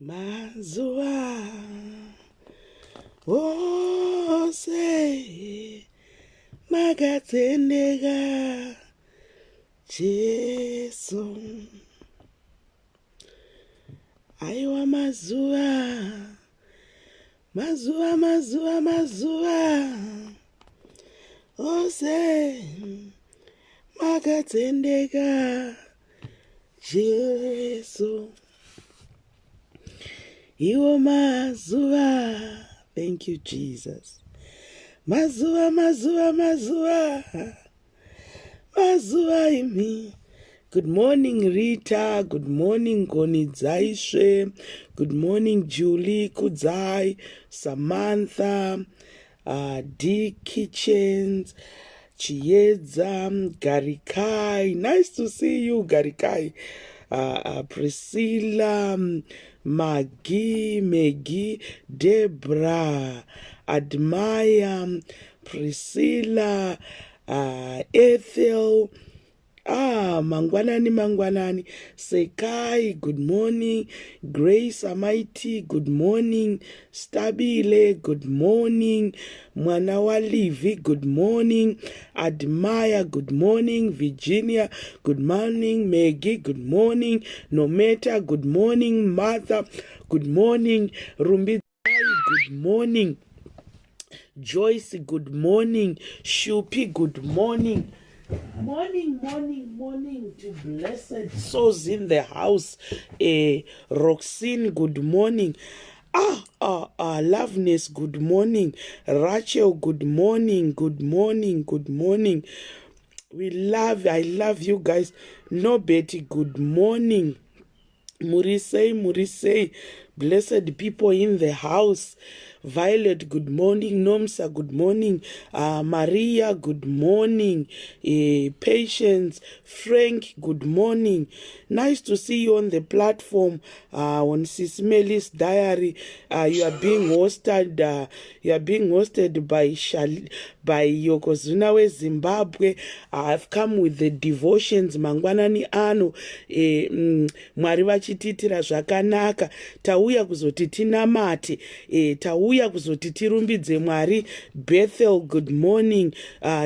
Mazuwa ose makatendeka Jesu. Aiwa mazuwa ose makatendeka Jesu. Iwo mazuwa. Thank you, Jesus. Mazuwa imi. Good morning, Rita. Good morning, Konidzaishe. Good morning, Julie Kudzai, Samantha, D Kitchens, Chiedza, Garikai. Nice to see you, Garikai. Priscilla, Maggie, Deborah, Admire, Priscilla, Ethel, Mangwanani, Sekai, good morning, Grace Amaiti, good morning, Stabile, good morning, Mwanawalivi, good morning, Admire, good morning, Virginia, good morning, Maggie, good morning, Nometa, good morning, Martha, good morning, Rumbi, good morning, Joyce, good morning, Shupi, good morning. Morning to blessed souls in the house. Roxine, good morning. Loveness, good morning. Rachel, good morning. I love you guys. No Betty, good morning. Murisei, blessed people in the house. Violet, good morning. Nomsa, good morning. Maria, good morning. Patience, Frank, good morning. Nice to see you on the platform on SIS MELLY's diary. You are being hosted. By Yoko Zunawe Zimbabwe. I've come with the devotions mangwanani ano. Mwari vachititira zvakanaka. Tauya kuzoti tinamate. Tauya kuzoti tirumbidze Mwari. Bethel, good morning.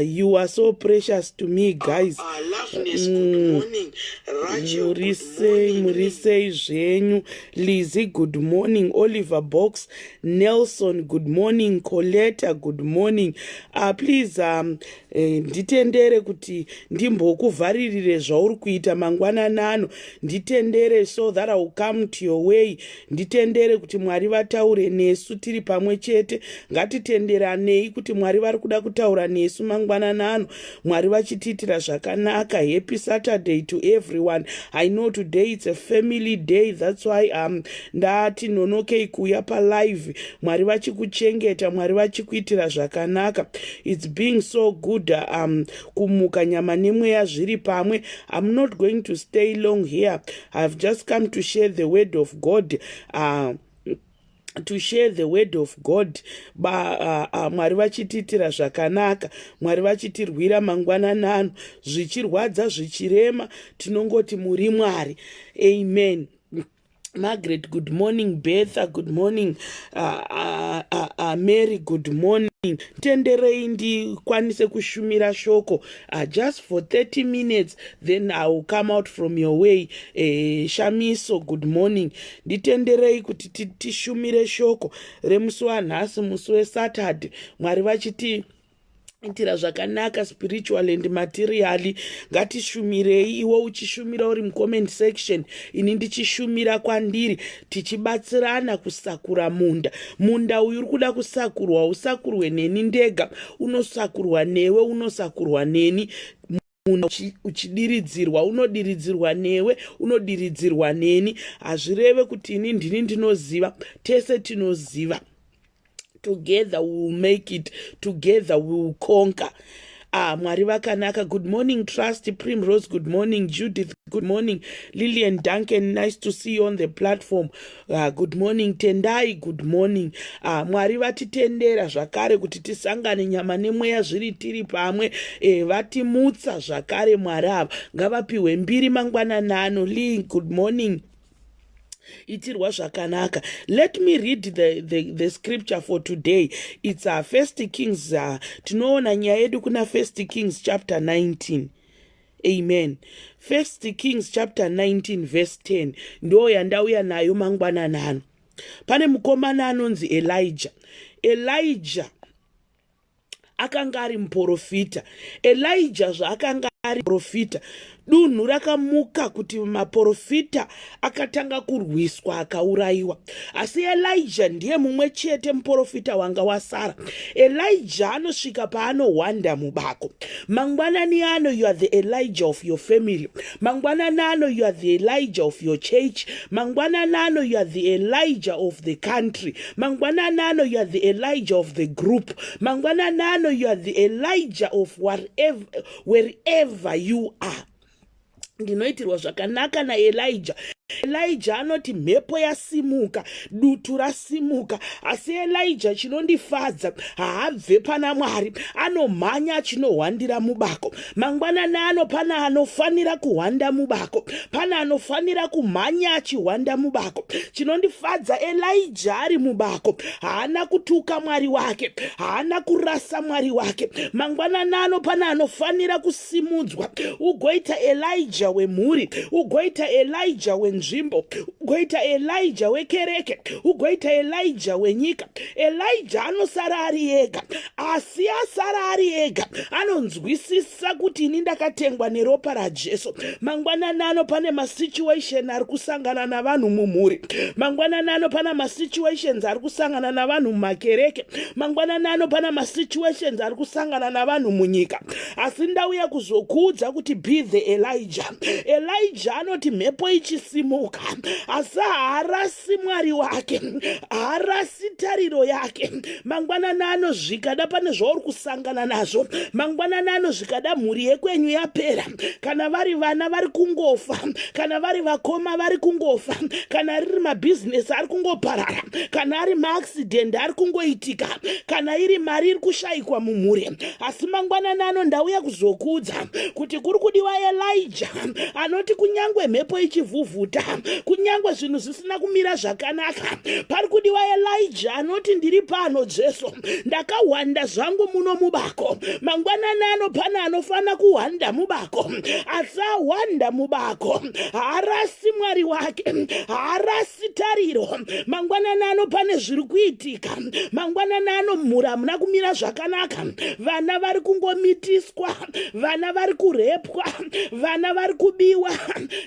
You are so precious to me, guys. Loveness, good morning. Rachel, Murisei zvenyu. Lizzie, good morning. Oliver Box, Nelson, good morning. Coletta, good morning. Please nditendere kuti ndimbokuvharirire zvauri kuita mangwananano. Nditendere so that I will come to your way. Nditendere kuti Mwari vataure nesu tiri pamwe chete. Ngatitenderanei kuti Mwari vari kuda kutaura nesu mangwananano. Mwari vachitiitira zvakanaka. Happy Saturday to everyone. I know today it's a family day. That's why ndati nonokei kuuya palive. Mwari vachikuchengeta. Mwari vachikuitira zvakanaka. It's being so good kumuka nyama nemweya zviri pamwe. I'm not going to stay long here. I've just come to share the word of God. Mwari vachitiitira zvakanaka. Mwari vachitirwira mangwananano. Zvichirwadza zvichirema tinongoti muri Mwari. Amen. Margaret, good morning. Betha, good morning. Mary, good morning. Tenderei ndikwanise kushumira shoko just for 30 minutes, then I will come out from your way. Shamiso, good morning. Nditenderei kuti tishumire shoko remusi wanhasi, musi weSaturday. Mwari vachiti itira zvakanaka spiritual and materially. Ngatishumirei, iwo uchishumira uri mucomment section, ini ndichishumira kwandiri, tichibatsirana kusakura munda uyu uri kuda kusakurwa. Usakurwe neni ndega, unosakurwa newe, unosakurwa neni. Munhu uchidiridzirwa, unodiridzirwa newe, unodiridzirwa neni. Hazvireve kuti ini ndini ndinoziva, tese tinoziva. Together we will make it. Together we will conquer. Mwari vakanaka. Good morning, Trusty Primrose. Good morning, Judith. Good morning, Lillian Duncan. Nice to see you on the platform. Good morning, Tendai. Good morning. Mwari vatitendera zvakare kuti tisangane nyama nemweya zviri tiri pamwe. Vatimutsa zvakare Mwari ava. Ngavapiwe mbiri mangwananano. Lee, good morning. itirwa zvakanaka. Let me read the scripture for today. It's 1 Kings. Tinoona nyaya yedu kuna 1 Kings chapter 19. Amen. 1 Kings chapter 19 verse 10. Ndo yandauya nayo mangwananano. Pane mukomana anonzi Elijah akanga ari muprofita. Elijah zvaakanga ari profita, dunhu rakamuka kuti maprofita akatanga kurwiswa akaurayiwa. Asi Elijah ndiye mumwe chete muprofita wanga wasara. Elijah anosvika paanohwanda mubako. Mangwanani ano, you are the Elijah of your family. Mangwanani ano, you are the Elijah of your church. Mangwanani ano, you are the Elijah of the country. Mangwanani ano, you are the Elijah of the group. Mangwanani ano, you are the Elijah of wherever you are. Ndinoitirwa zvakanaka naElijah. Elijah anoti mhepo yasimuka, dutu rasimuka. Asi Elijah chinondifadza haabve pana Mwari, anomhanya achinohwandira mubako. Mangwanani ano pana anofanira kuhwanda mubako, pana anofanira kumhanya achihwanda mubako. Chinondifadza Elijah ari mubako, haana kutuka Mwari wake, haana kurasa Mwari wake. Mangwanani ano pana anofanira kusimudzwa. Ugoita Elijah wemhuri, ugoita Elijah nzvimbo, ugoita Elijah wekereke, ugoita Elijah wenyika. Elijah anosara ari ega, asi asara ari ega anonzwisisa kuti ini ndakatengwa neropa raJesu. Mangwanani ano pane masituation ari kusangana navanhu mumhuri. Mangwanani ano pana masituations ari kusangana navanhu mumakereke. Mangwanani ano pana masituations ari kusangana navanhu munyika. Asi ndauya kuzokuudza kuti be the Elijah. Elijah anoti mhepo ichisimuka, asi haarasi Mwari wake, haarasi tariro yake. Mangwanani ano zvikada pane zvauri kusangana nazvo, mangwanani ano zvikada mhuri yekwenyu yapera, kana vari vana vari kungofa, kana vari vakoma vari kungofa, kana riri mabhizinesi ari kungoparara, kana ari maaccident ari kungoitika, kana iri mari iri kushayikwa mumhuri. Asi mangwanani ano ndauya kuzokuudza kuti kuri kudiwa Elijah anoti kunyangwe mhepo ichivhuvhuta, kunyangwe zvinhu zvisina kumira zvakanaka, pari kudiwa Elijah anoti ndiri pano Jesu, ndakahwanda zvangu muno mubako. Mangwanani ano pana anofana kuhwanda mubako, asi ahwanda mubako haarasi Mwari wake, haarasi tariro. Mangwanani ano pane zviri kuitika. Mangwanani ano mhuri hamuna kumira zvakanaka, vana vari kungomitiswa, vana vari kurepwa, vana vari kubiwa,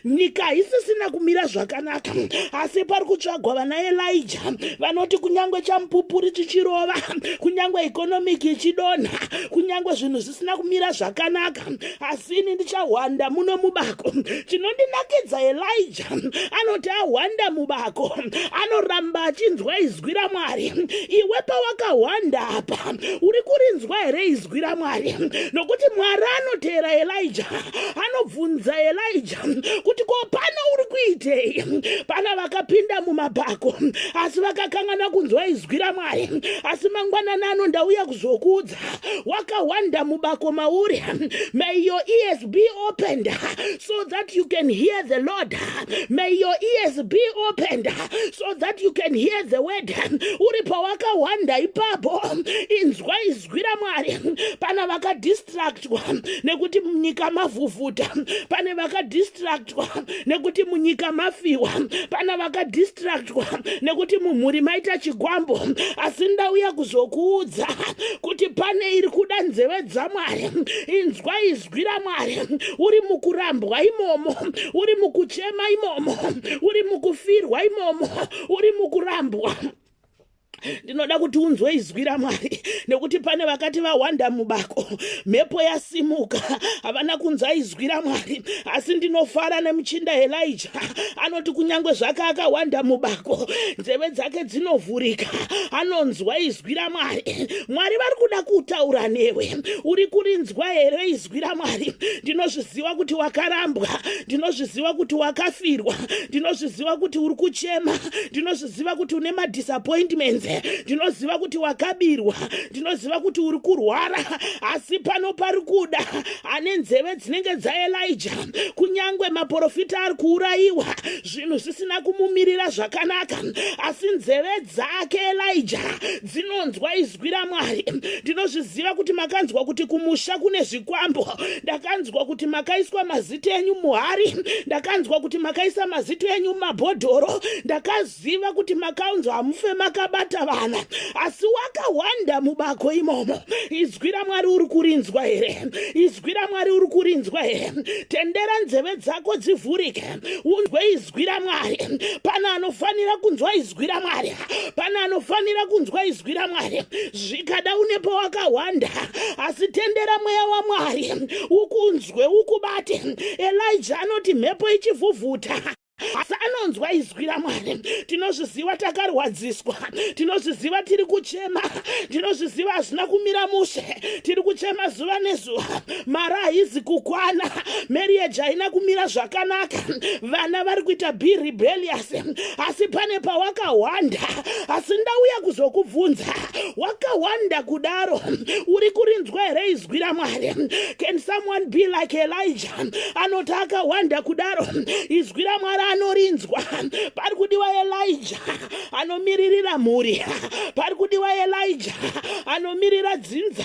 nyika haisisina kumira zvakanaka. Asi pari kutsvagwa vana Elijah vanoti kunyangwe chamupupuri chichirova, kunyangwe economic ichidonha, kunyangwe zvinhu zvisina kumira zvakanaka, asi ini ndichahwanda muno mubako. Chinondinakidza Elijah anoti ahwanda mubako anoramba achinzwa izwi raMwari. Iwe pawakahwanda apa uri kurinzwa here izwi raMwari? Nokuti Mwari anotera Elijah, anobvunza Elijah kuti ko pano uri kuitei? Pana vakapinda mumabako asi vakakangana kunzwa izwi raMwari. Asi mangwanani ano ndauya kuzokuudza, wakahwanda mubako mauri. May your ears be opened so that you can hear the Lord. May your ears be opened so that you can hear the word. Uri pawakahwanda ipapo inzwa izwi raMwari. Pana vakadistractwa nekuti munyika mavhuvhuta, pane vakadistractwa nekuti munyika mafiwa, pana vakadistractwa nekuti mumhuri maita chigwambo. Asi ndauya kuzokuudza kuti pane iri kuda nzeve dzaMwari. Inzwa izwi raMwari. Uri mukurambwa imomo, uri mukuchema imomo, uri mukufirwa imomo, uri mukurambwa, ndinoda kuti unzwe izwi raMwari. Nekuti pane vakati vahwanda mubako, mhepo yasimuka, havana kunzwa izwi raMwari. Asi ndinofara nemuchinda Elijah, anoti kunyangwe zvake akahwanda mubako, nzeve dzake dzinovhurika, anonzwa izwi raMwari. Mwari vari kuda kutaura newe. Uri kurinzwa here izwi raMwari? Ndinozviziva kuti wakarambwa, ndinozviziva kuti wakafirwa, ndinozviziva kuti uri kuchema, ndinozviziva kuti une madisappointments, ndinoziva kuti wakabirwa, ndinoziva kuti uri kurwara. Asi pano pari kuda ane nzeve dzinenge dzaElijah, kunyangwe maprofita ari kuurayiwa, zvinhu zvisina kumumirira zvakanaka, asi nzeve dzake Elijah dzinonzwa izwi raMwari. Ndinozviziva kuti makanzwa kuti kumusha kune zvikwambo, ndakanzwa kuti makaiswa mazita enyu muhari, ndakanzwa kuti makaisa mazita enyu mumabhodhoro, ndakaziva kuti makaunzwa hamufe makabata vana, asi wakawanda mubako imomo. Izwi raMwari uri kurinzwa here? Izwi raMwari uri kurinzwa here? Tendera nzeve dzako dzivhurike, unzwe izwi raMwari. Pana anofanira kunzwa izwi raMwari, pana anofanira kunzwa izwi raMwari. Zvikada unepo wakawanda, asi tendera mweya waMwari ukunzwe, ukubate. Elijah anoti mhepo ichivhuvhuta, asi anonzwa izwi raMwari. Tinozviziva takarwadziswa, tinozviziva tiri kuchema, tinozviziva hazvina kumira mushe, tiri kuchema zuva nezuva, mara haizi kukwana, marriage haina kumira zvakanaka, vana vari kuita be rebellious, asi pane pawakawanda. Asi ndauya kuzokubvunza, wakawanda kudaro, uri kurinzwa here izwi raMwari? Can someone be like Elijah? Anoti akawanda kudaro, izwi raMwari anorinzwa. Pari kudiwa Elijah anomiririra mhuri, pari kudiwa Elijah anomirira dzinza,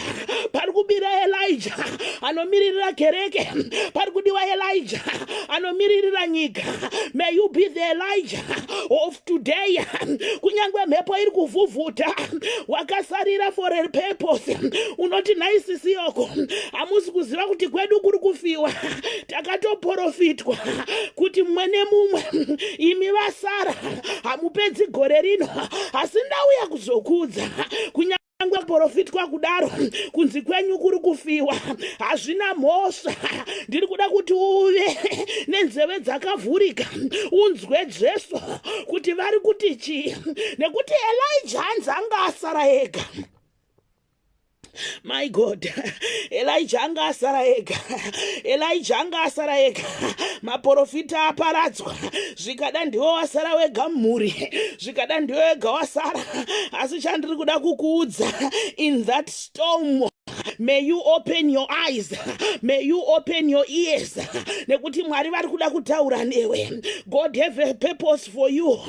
pari kubira Elijah anomirira kereke, pari kudiwa Elijah anomirira nyika. May you be the Elijah of today. Kunyangwe mhepo iri kuvhuvhuta, wakasarira for a purpose. Unoti naisisi Yoko, hamusi kuziva kuti kwedu kuri kufiwa, takatoprofitwa kuti mumwe nemumwe imi vasara hamupedzi gore rino, asi ndauya kuzokudza. Kunyangwe profitwa kudaro, kunzi kwenyu kuri kufiwa, hazvina mhosva. Ndiri kuda kuti uve nenzeve dzakavhurika, unzwe Jesu kuti vari kuti chii, nekuti Elijah hanzi anga asara ega. My God, Elijah anga asara ega, Elijah anga asara ega. Maprofita aparadzwa, zvikada ndiwo wasara wega mhuri, zvikada ndiwo wega wasara. Asi chandiri kuda kukuudza, in that storm, may you open your eyes, may you open your ears, nekuti Mwari vari kuda kutaura newe. God have a purpose for you.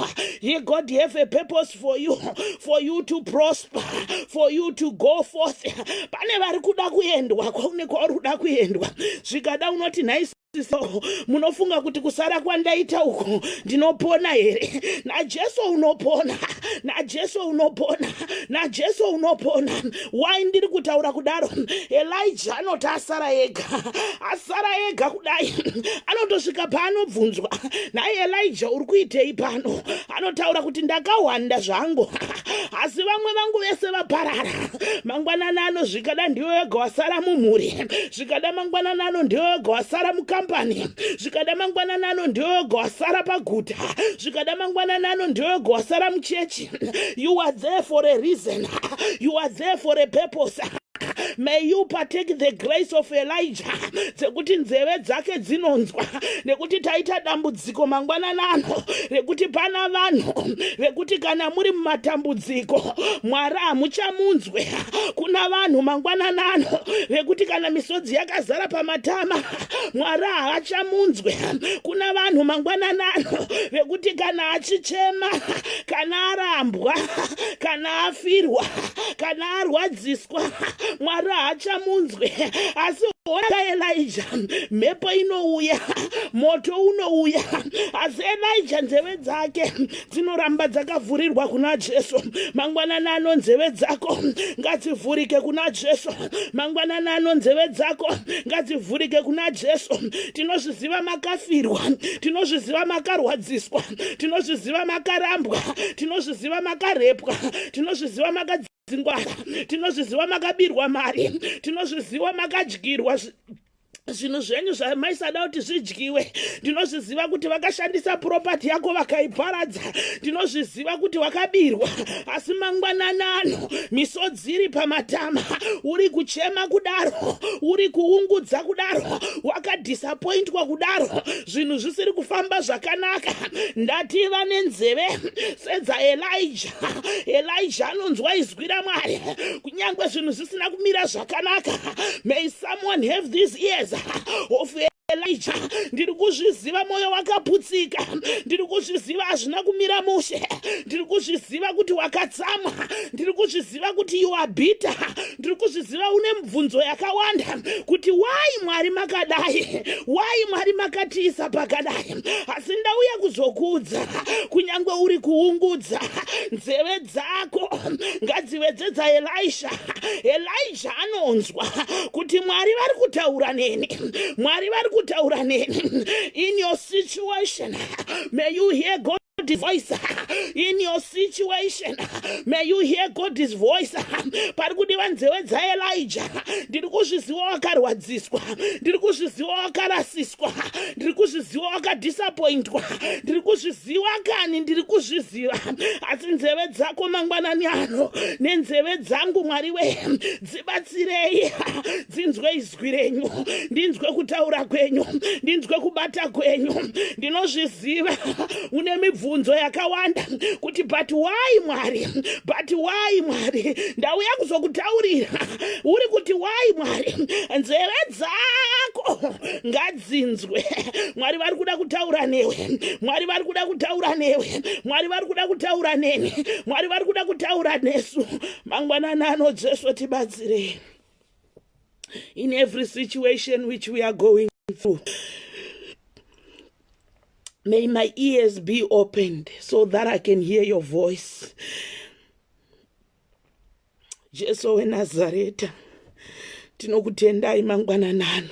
God have a purpose for you to prosper, for you to go forth. Pane vari kuda kuendwa, kwaune kwauri kuda kuendwa. Zvikada unoti nice. So, munofunga kuti kusara kwandaita uko ndinopona here. Na Jesu unopona, na Jesu unopona, na Jesu unopona. Why ndiri kutaura kudaro? Elijah anoti asara ega, asara ega kudai, anotosvika paanobvunzwa, naye Elijah uri kuitei pano? Anotaura kuti ndakawanda zvangu, asi vamwe vangu vese vaparara. Mangwanana ano zvikada ndiwe wega wasara mumhuri, zvikada mangwanana ano ndiwe wega wasara mukampani, zvikada mangwanana ano ndiwe wega wasara paguta, zvikada mangwanana ano ndiwe wega wasara muchechi. You are there for a reason, you are there for a purpose. May you partake the grace of Elijah, dzekuti nzeve dzake dzinonzwa, nekuti taita dambudziko mangwanana ano, rekuti pana vanhu vekuti kana muri mumatambudziko Mwari hamuchamunzwe. Kuna vanhu mangwanana ano vekuti kana misodzi yakazara pamatama Mwari haachamunzwe. Kuna vanhu mangwanana ano vekuti kana achichema, kana arambwa, kana afirwa, kana arwadziswa, Mwari haachamunzwe. Asi ona Elijah, mhepo inouya, moto unouya, asi Elijah nzeve dzake dzinoramba dzakavhurirwa kuna Jesu. Mangwanana ano nzeve dzako ngadzivhurike kuna Jesu, mangwanana ano nzeve dzako ngadzivhurike kuna Jesu. Tinozviziva makafirwa, tinozviziva makarwadziswa, tinozviziva makarambwa, tinozviziva makarepwa, tinozviziva makadzingwa, tinozviziva makabirwa mari, tinozviziva makadyirwa zvinhu zvenyu zvamaisada kuti zvidyiwe ndinozviziva kuti vakashandisa propati yako vakaiparadza ndinozviziva kuti wakabirwa asi mangwananano misodzi iri pamatama uri kuchema kudaro uri kuungudza kudaro wakadhisapointwa kudaro zvinhu zvisiri kufamba zvakanaka ndativa nenzeve sedzaelija anonzwa izwi raMwari kunyange zvinhu zvisina kumira zvakanaka. May someone have these ears of Elijah. Ndiri kuzviziva moyo wakaputsika, ndiri kuzviziva hazvina kumira mushe, ndiri kuzviziva kuti wakatsamwa, ndiri kuzviziva kuti you are bitter, ndiri kuzviziva une mibvunzo yakawanda kuti why Mwari makadai, why Mwari makatiisa pakadai. Asi ndauya kuzokudza kunyange uri kuungudza nzeve dzako ngadzive dzaElisha. Elijah anonzwa kuti Mwari vari kutaura neni, Mwari vari kutaura neni. In your situation, may you hear God's voice. In your situation, may you hear God's voice. Pari kudiwa nzeve dzaElijah. Ndiri kuzviziva wakarwadziswa, ndiri kuzviziva wakarasiswa, ndiri kuzviziva wakadhisapointwa, ndiri kuzviziva kani, ndiri kuzviziva. Asi nzeve dzako mangwanani ano nenzeve dzangu Mwari we dzibatsirei dzinzwe izwi renyu, ndinzwe kutaura kwenyu, ndinzwe kubata kwenyu. Ndinozviziva une mibvunzo yakawanda kuti but why Mwari, but why Mwari. Ndauya kuzokutaurira uri kuti why Mwari. Nzeve dzako ngadzinzwe. Mwari vari kuda kutaura newe, Mwari vari kuda kutaura newe, Mwari vari kuda kutaura neni, Mwari vari kuda kutaura nesu mangwanani ano. Jesu tibatsire in every situation which we are going through. May my ears be opened so that I can hear your voice. Jesu weNazareta, tinokutendai mangwananano,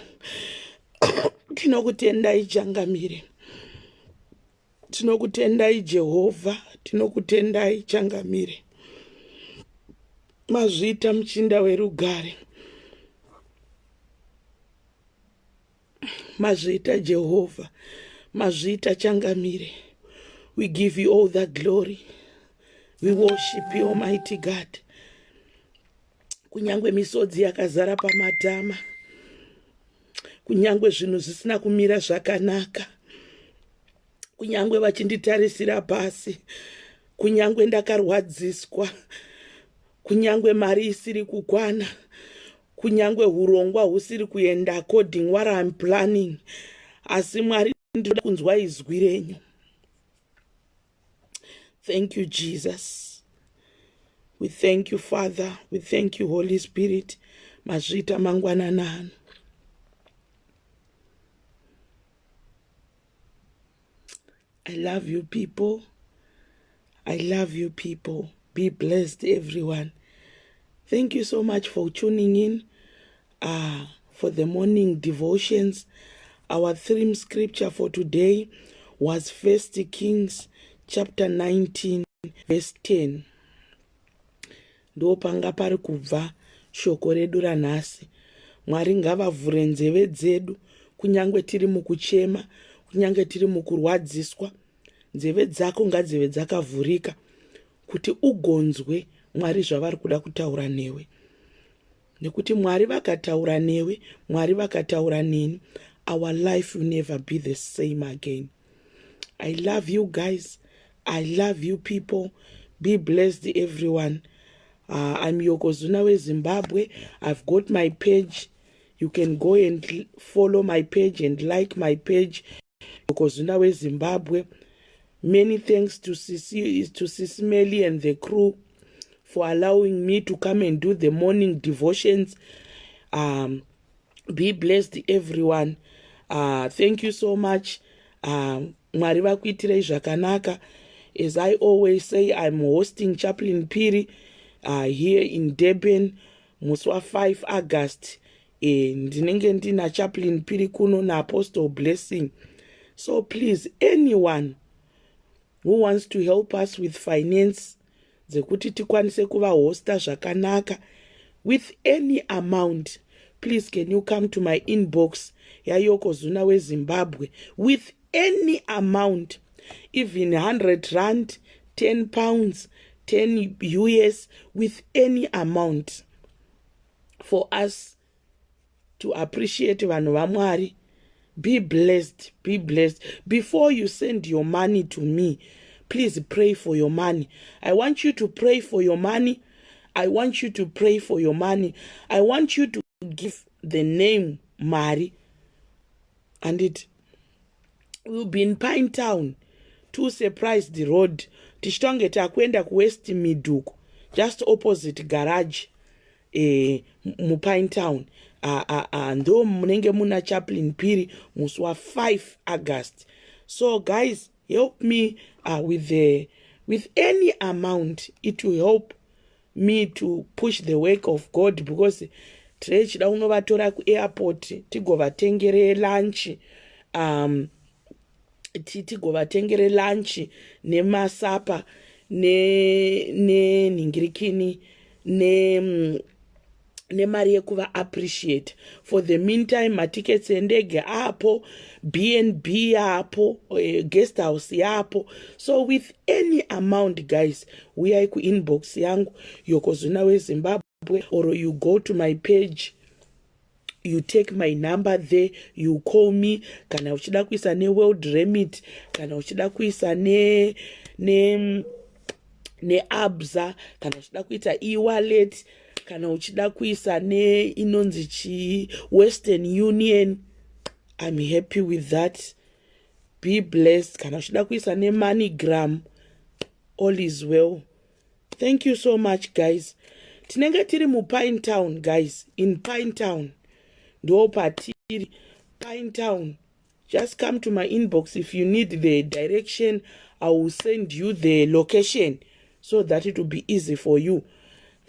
tinokutendai changamire, tinokutendai Jehovha, tinokutendai changamire. Mazvita muchinda werugare, mazvita Jehovha, mazvita changamire. We give you all the glory. We worship you, Almighty God. Kunyangwe misodzi yakazara pamatama, kunyangwe zvinhu zvisina kumira zvakanaka, kunyangwe vachinditarisira pasi, kunyangwe ndakarwadziswa, kunyangwe mari isiri kukwana, kunyangwe urongwa husiri kuenda according what I'm planning, asi Mwari ndinoda kunzwa izwi renyu. Thank you, Jesus. We thank you, Father. We thank you, Holy Spirit. Mazvita mangwananano. I love you, people. I love you, people. Be blessed, everyone. Thank you so much for tuning in for the morning devotions. Our theme scripture for today was 1 Kings chapter 19, verse 10. Ndo panga pari kubva shoko redu ranhasi. Mwari ngavavhure nzeve dzedu kunyangwe tiri mukuchema, kunyangwe tiri mukurwadziswa. Nzeve dzako ngadzive dzakavhurika kuti ugonzwe Mwari zvavari kuda kutaura newe. Nekuti Mwari vakataura newe, Mwari vakataura neni, our life will never be the same again. I love you guys. I love you people. Be blessed, everyone. I'm Yoko Zimbabwe. I've got my page. You can go and follow my page and like my page, Yoko Zimbabwe. Many thanks to SIS MELLY and the crew for allowing me to come and do the morning devotions. Be blessed, everyone. Thank you so much. Mwari vakuitirei zvakanaka. As I always say, I'm hosting Chaplain Piri here in Durban, Muswa 5 August. Ndinenge ndina Chaplain Piri kuno na Apostle Blessing. So please, anyone who wants to help us with finance, dzekuti tikwanise kuva hosta zvakanaka, with any amount, please can you come to my inbox yaYoko Zuna weZimbabwe with any amount, even 100 rand, 10 pounds, 10 US, with any amount for us to appreciate vanhu vaMwari. Be blessed, be blessed. Before you send your money to me, please pray for your money. I want you to pray for your money. I want you to pray for your money. I want you to give the name Mari. And it will be in Pine Town. To surprise the road. Tichitonge takwenda ku West Miduku. Just opposite garage. Mupine Town. Ndo munenge muna chaplain piri muswa 5 August. So guys, help me with any amount. It will help me to push the work of God, because today chida unovatora ku airport tigovatengere lunch, tigovatengere lunch nemasapa ne ningirikini nemari yekuva appreciate. For the meantime, matickets endege apo, B&B apo, guest house yapo. So with any amount, guys, we are ku inbox yangu Yoko Zuna weZimbabwe, or you go to my page, you take my number there, you call me. Kana uchida kuisa ne World Remit, kana uchida kuisa ne Abza, kana uchida kuita e-wallet, kana uchida kuisa ne inonzi Western Union. I'm happy with that. Be blessed. Kana uchida kuisa ne MoneyGram. All is well. Thank you so much, guys. Tinenge tiri mu Pine Town, guys. In Pine Town. Do patiri Pine Town. Just come to my inbox if you need the direction. I will send you the location so that it will be easy for you.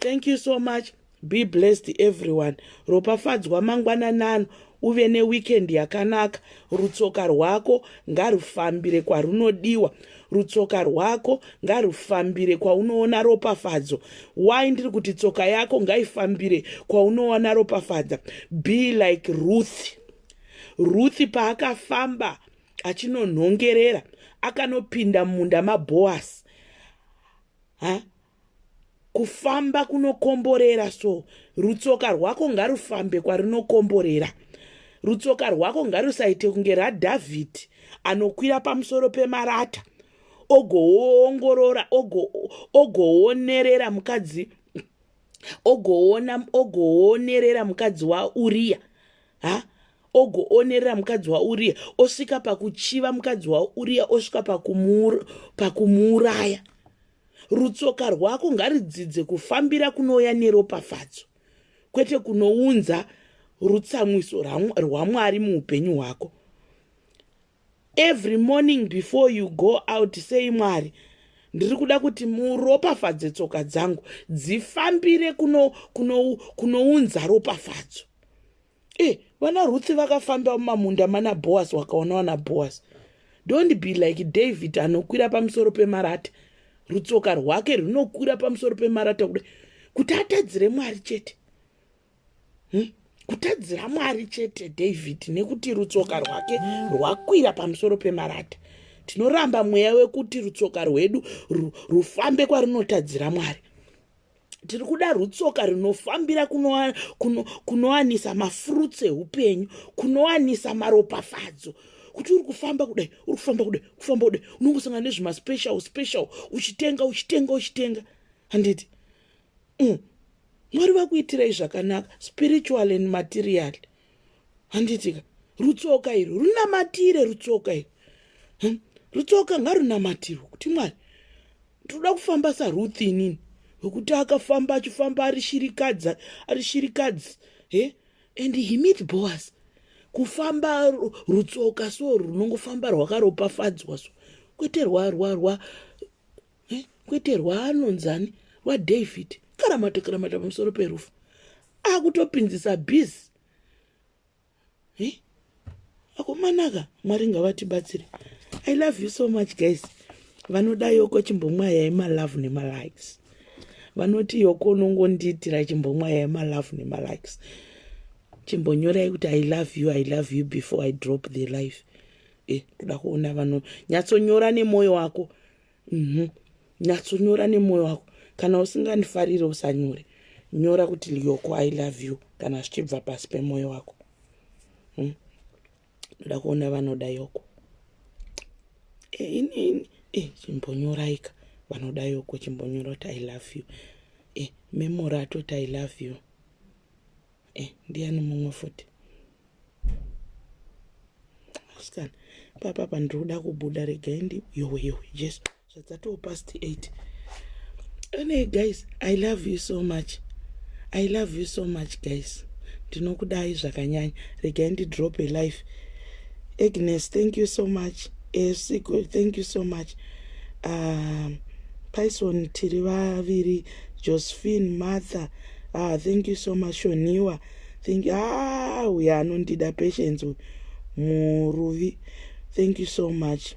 Thank you so much. Be blessed, everyone. Ropafadzwa mangwana nanu. Uve ne weekend yakanaka. Rutsoka rwako ngarufambire kwarunodiwa. Rutsoka rwako ngarufambire kwa unoona ropafadzo. Why ndiri kuti tsoka yako ngaifambire kwa unoona ropafadza? Be like Ruth. Ruth paakafamba achinonhongerera akanopinda munda maBoaz. Kufamba kunokomborera. So rutsoka rwako ngarufambe kwarinokomborera. Rutsoka rwako ngarusaite kunge raDhavhidhi anokwira pamusoro pemarata ogoongorora ogoonerera mukadzi ogoonerera mukadzi waUria. Ogoonerera mukadzi waUria osvika pakuchiva mukadzi waUria osvika pakumuuraya. Rutsoka rwako ngaridzidze kufambira kunouya neropafadzo, kwete kunounza rutsamwiso rwaMwari muupenyu hwako. Every morning before you go out, say Mwari, ndiri kuda kuti muropafadze tsoka dzangu dzifambire kunounza ropafadzo. Vana Ruth vakafamba mumamunda mana Boaz, wakaona wana Boaz. Don't be like David anokwira pamusoro pemarata. Rutsoka rwake runokwira pamusoro pemarata kuti atadzire Mwari chete. Kutadzira Mwari chete David, nekuti rutsoka rwake rwakwira pamusoro pemarata. Tinoramba mweya wekuti rutsoka rwedu rufambe kwarinotadzira Mwari. Tiri kuda rutsoka rinofambira kunowanisa mafruits eupenyu, kunowanisa maropafadzo. Kuti uri kufamba kudai, uri kufamba kudai, kufamba kudai, unongosangana nezvima special, uchitenga. Handiti, Mwari vakuitirai zvakanaka, spiritual and material. Handitika, rutsoka iri, runamatire rutsoka iri. Rutsoka ngarunamatirwe, kuti Mwari, toda kufamba saRuth inini. Wekuti akafamba achifamba ari shirikadzi. And he meet Boaz. Kufamba rutsoka so runongofamba rwakaropafadzwa so. Kwete kwete rwaanonzani rwaDavid. Karamata pamusoro perufu. Akutopinzisa bhizi. Akomanaka, Mwari ngavatibatsire. I love you so much, guys. Vanoda Yoko chimbomwaya love likes. Vanoti Yoko nongondiitira chimbomwaya love likes. chimbonyorai kuti I love you before I drop the life. Kuda kuona vanhu nyatsonyora nemoyo wako. Nyatsonyora nemoyo wako. Kana usinganifarire usanyore. Nyora kuti Yoko I love you kana zvichibva pasi pemoyo wako. Kuda kuona vanoda Yoko. Chimbonyoraika vanoda Yoko, chimbonyora kuti I love you. Memora atoti I love you. Ndiani mumwe futi. Asikana papa pandikuda kubuda regai ndi yowe Jesu zvadzatoo past 8. Anyway guys, I love you so much. I love you so much guys. Ndinokudai zvakanyanya. Regai ndi drop a life. Agnes, thank you so much. Siko, thank you so much. Python tiri vaviri. Josephine, Martha, thank you so much. Shoniwa, thank you. We are anondida patience. Muruvi, thank you so much.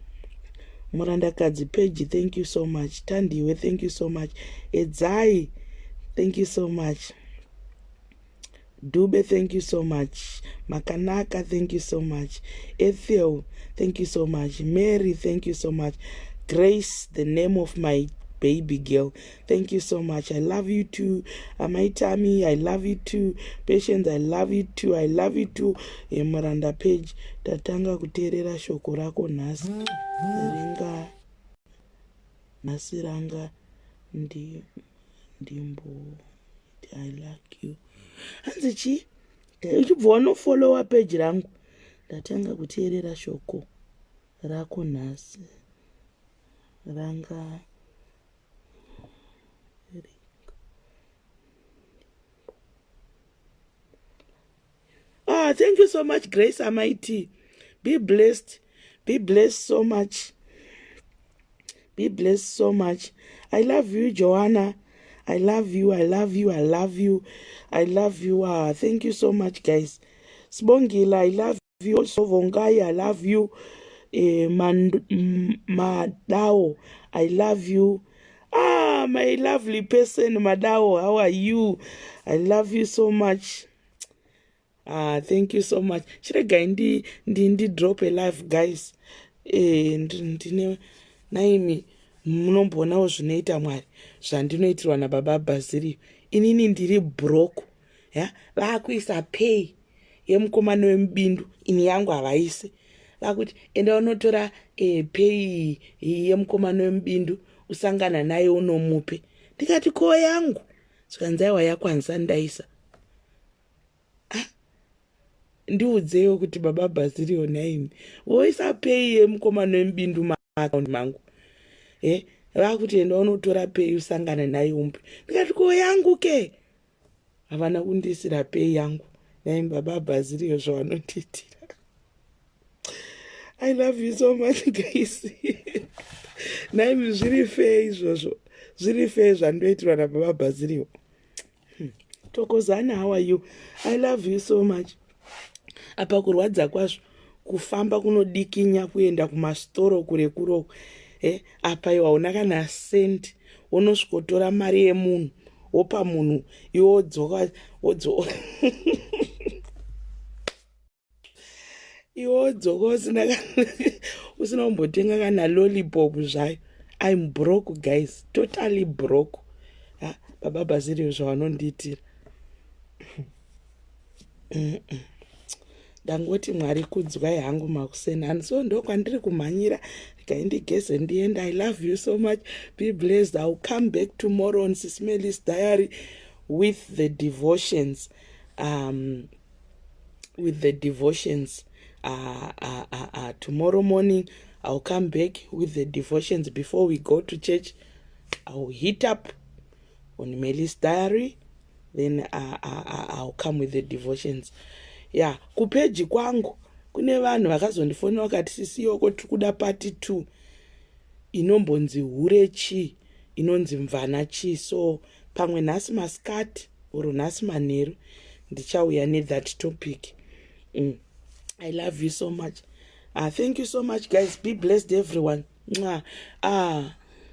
Muranda Kadzi Page, thank you so much. Tandiwe, thank you so much. Edzai, thank you so much. Dube, thank you so much. Makanaka, thank you so much. Ethel, thank you so much. Mary, thank you so much. Grace, the name of my baby girl, thank you so much. I love you too. My Tammy, I love you too. Patience, I love you too. I love you too. Muranda Page, tatanga kuteerera shoko rako nhasi. Ringa nasiranga ndimbo. I like you. Hanzi chi? Uchibva wanofollowa page rangu. Tatanga kuteerera shoko rako nhasi. Ranga. Thank you so much, Grace Almighty. Be blessed. Be blessed so much. Be blessed so much. I love you, Joanna. I love you. I love you. I love you. I love you. Thank you so much, guys. Sbongila, I love you. Also, Vongai, I love you. Madao, I love you. My lovely person, Madao, how are you? I love you so much. Thank you so much. Shirega ndi drop a life, guys. Ndine naimi munombonawo zvinoita Mwari zvandinoitirwa nababa Bazili. Inini ndiri broke. Vakuisa pay yemukomana wemubindu, ini yangu havaisi. Vakuti enda unotora pay yemukomana wemubindu usangana naye unomupe. Ndikati ko yangu zvikanzaiwa yakwanisa ndaisa. Ndiudzewo kuti baba Bazili onaimi voisa pay yemukomana wemubindu maaccount mangu. Vakuti enda unotora pay usangana naye umpe. Ndikati ko yangu ke havana kundisira pay yangu. Naimi baba Bazili zvavanonditira. I love you so much, guys. Naimi zviri fair izvozvo. Zviri fair zvandoitirwa nababa Bazili. Tokozana, how are you? I love you so much. Apa kurwadza kwazvo kufamba kunodikinya kuenda kumastoro kure kuroko. Apa iwa una kana send unosvikotora mari yemunhu wopa munhu iwo wodzoka usina kumbotenga kana lollipop zvayo. I'm broke, guys, totally broke. Baba Bazili zvavanonditira. Dangoti Mwari kudzwai hangu makusena. So ndo kwandiri kumhanyira ndikaindigeze ndienda. I love you so much. Be blessed. I'll come back tomorrow on SIS MELLY's diary with the devotions. Tomorrow morning I'll come back with the devotions. Before we go to church, I'll hit up on Melly's diary. Then I'll come with the devotions. Kupeji kwangu kune vanhu vakazondifonera vakati sisi Yoko tikuda part 2 inombonzi hure chi inonzi mvana chi. So pamwe nhasi masikati oro nhasi manheru ndichauya that topic. I love you so much. Thank you so much, guys. Be blessed, everyone.